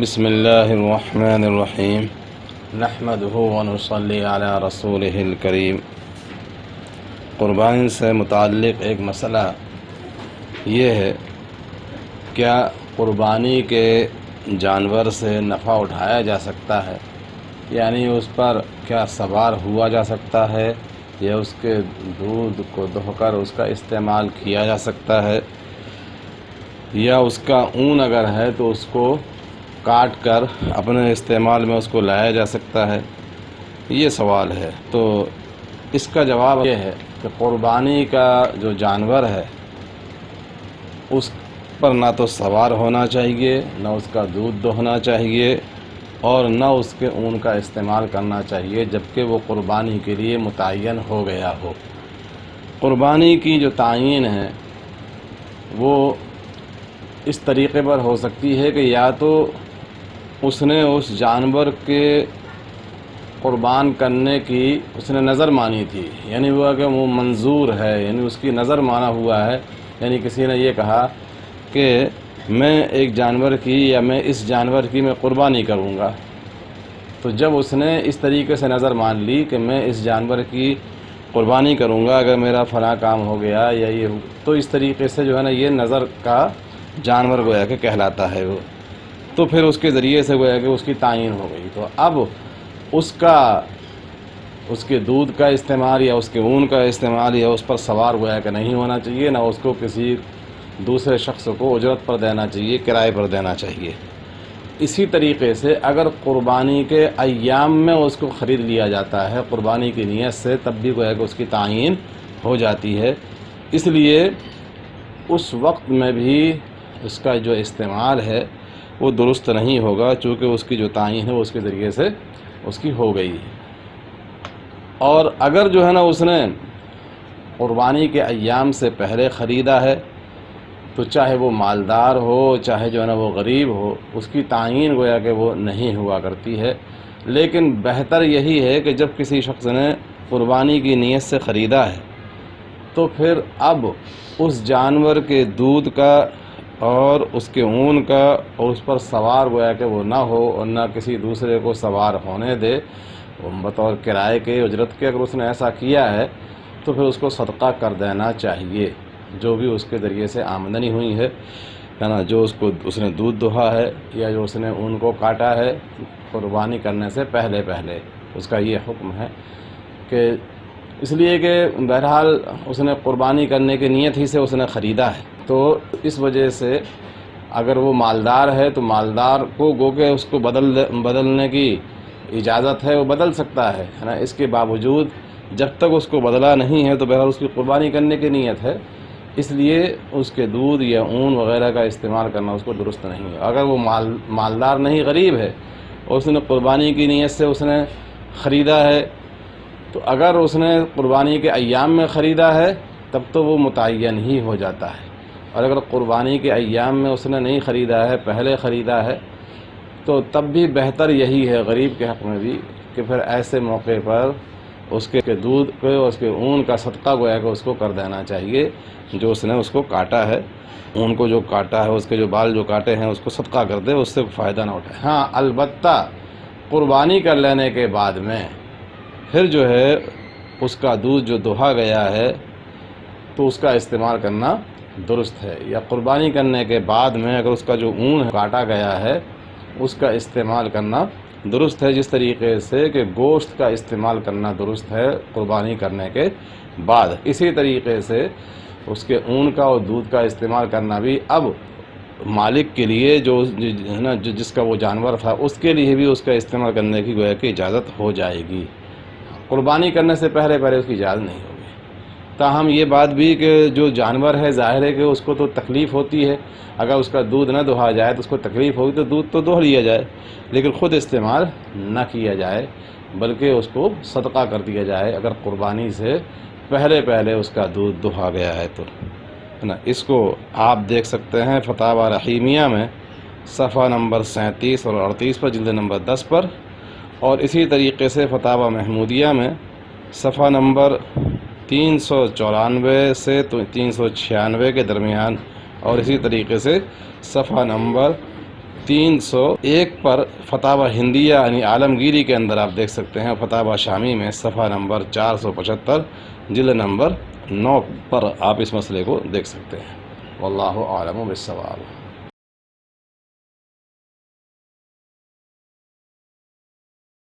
بسم اللہ الرحمن الرحیم نحمدہ ونصلی علی رسولہ الکریم۔ قربانی سے متعلق ایک مسئلہ یہ ہے، کیا قربانی کے جانور سے نفع اٹھایا جا سکتا ہے؟ یعنی اس پر کیا سوار ہوا جا سکتا ہے، یا اس کے دودھ کو دہہ کر اس کا استعمال کیا جا سکتا ہے، یا اس کا اون اگر ہے تو اس کو کاٹ کر اپنے استعمال میں اس کو لایا جا سکتا ہے؟ یہ سوال ہے۔ تو اس کا جواب یہ ہے کہ قربانی کا جو جانور ہے اس پر نہ تو سوار ہونا چاہیے، نہ اس کا دودھ دوہنا چاہیے، اور نہ اس کے اون کا استعمال کرنا چاہیے جبکہ وہ قربانی کے لیے متعین ہو گیا ہو۔ قربانی کی جو تعین ہے وہ اس طریقے پر ہو سکتی ہے کہ یا تو اس نے اس جانور کے قربان کرنے کی اس نے نظر مانی تھی، یعنی وہ کہ وہ منظور ہے، یعنی اس کی نظر مانا ہوا ہے، یعنی کسی نے یہ کہا کہ میں ایک جانور کی یا میں اس جانور کی میں قربانی کروں گا، تو جب اس نے اس طریقے سے نظر مان لی کہ میں اس جانور کی قربانی کروں گا اگر میرا فلاں کام ہو گیا یا یہ ہو، تو اس طریقے سے جو ہے نا یہ نظر کا جانور گویا کہ کہلاتا ہے وہ، تو پھر اس کے ذریعے سے گویا کہ اس کی تعین ہو گئی۔ تو اب اس کے دودھ کا استعمال یا اس کے اون کا استعمال یا اس پر سوار گویا کہ نہیں ہونا چاہیے، نہ اس کو کسی دوسرے شخص کو اجرت پر دینا چاہیے، کرائے پر دینا چاہیے۔ اسی طریقے سے اگر قربانی کے ایام میں اس کو خرید لیا جاتا ہے قربانی کی نیت سے، تب بھی گویا کہ اس کی تعین ہو جاتی ہے، اس لیے اس وقت میں بھی اس کا جو استعمال ہے وہ درست نہیں ہوگا، چونکہ اس کی جو تعین ہے وہ اس کے ذریعے سے اس کی ہو گئی۔ اور اگر جو ہے نا اس نے قربانی کے ایام سے پہلے خریدا ہے تو چاہے وہ مالدار ہو چاہے جو ہے نا وہ غریب ہو، اس کی تعین گویا کہ وہ نہیں ہوا کرتی ہے۔ لیکن بہتر یہی ہے کہ جب کسی شخص نے قربانی کی نیت سے خریدا ہے تو پھر اب اس جانور کے دودھ کا اور اس کے اون کا اور اس پر سوار گویا کہ وہ نہ ہو اور نہ کسی دوسرے کو سوار ہونے دے، بطور کرائے کے اجرت کے اگر اس نے ایسا کیا ہے تو پھر اس کو صدقہ کر دینا چاہیے، جو بھی اس کے ذریعے سے آمدنی ہوئی ہے نا، جو اس نے دودھ دہا ہے یا جو اس نے اون کو کاٹا ہے قربانی کرنے سے پہلے اس کا یہ حکم ہے کہ اس لیے کہ بہرحال اس نے قربانی کرنے کی نیت ہی سے اس نے خریدا ہے، تو اس وجہ سے اگر وہ مالدار ہے تو مالدار کو گو کہ اس کو بدلنے کی اجازت ہے، وہ بدل سکتا ہے نا۔ اس کے باوجود جب تک اس کو بدلا نہیں ہے تو بہرحال اس کی قربانی کرنے کی نیت ہے، اس لیے اس کے دودھ یا اون وغیرہ کا استعمال کرنا اس کو درست نہیں ہے۔ اگر وہ مالدار نہیں غریب ہے اور اس نے قربانی کی نیت سے اس نے خریدا ہے، تو اگر اس نے قربانی کے ایام میں خریدا ہے تب تو وہ متعین ہی ہو جاتا ہے، اور اگر قربانی کے ایام میں اس نے نہیں خریدا ہے پہلے خریدا ہے تو تب بھی بہتر یہی ہے غریب کے حق میں بھی کہ پھر ایسے موقع پر اس کے دودھ کو اور اس کے اون کا صدقہ گویا کہ اس کو کر دینا چاہیے، جو اس نے اس کو کاٹا ہے، اون کو جو کاٹا ہے، اس کے جو بال جو کاٹے ہیں اس کو صدقہ کر دے، اس سے فائدہ نہ اٹھائے۔ ہاں البتہ قربانی کر لینے کے بعد میں پھر جو ہے اس کا دودھ جو دہا گیا ہے تو اس کا استعمال کرنا درست ہے، یا قربانی کرنے کے بعد میں اگر اس کا جو اون کاٹا گیا ہے اس کا استعمال کرنا درست ہے، جس طریقے سے کہ گوشت کا استعمال کرنا درست ہے قربانی کرنے کے بعد، اسی طریقے سے اس کے اون کا اور دودھ کا استعمال کرنا بھی اب مالک کے لیے جو ہے نا جس کا وہ جانور تھا اس کے لیے بھی اس کا استعمال کرنے کی گویا کہ اجازت ہو جائے گی۔ قربانی کرنے سے پہلے اس کی اجازت نہیں ہوگی۔ تاہم یہ بات بھی کہ جو جانور ہے ظاہر ہے کہ اس کو تو تکلیف ہوتی ہے، اگر اس کا دودھ نہ دہا جائے تو اس کو تکلیف ہوگی، تو دودھ تو دوہ لیا جائے لیکن خود استعمال نہ کیا جائے، بلکہ اس کو صدقہ کر دیا جائے اگر قربانی سے پہلے اس کا دودھ دہا گیا ہے تو نا۔ اس کو آپ دیکھ سکتے ہیں فتاوی رحیمیہ میں صفحہ نمبر 37 اور 38 پر، جلد نمبر 10 پر، اور اسی طریقے سے فتاوی محمودیہ میں صفحہ نمبر 394 سے 396 کے درمیان، اور اسی طریقے سے صفحہ نمبر 301 پر فتاوی ہندیہ یعنی عالمگیری کے اندر آپ دیکھ سکتے ہیں، فتاوی شامی میں صفحہ نمبر 475 جلد نمبر 9 پر آپ اس مسئلے کو دیکھ سکتے ہیں۔ واللہ اعلم بالصواب۔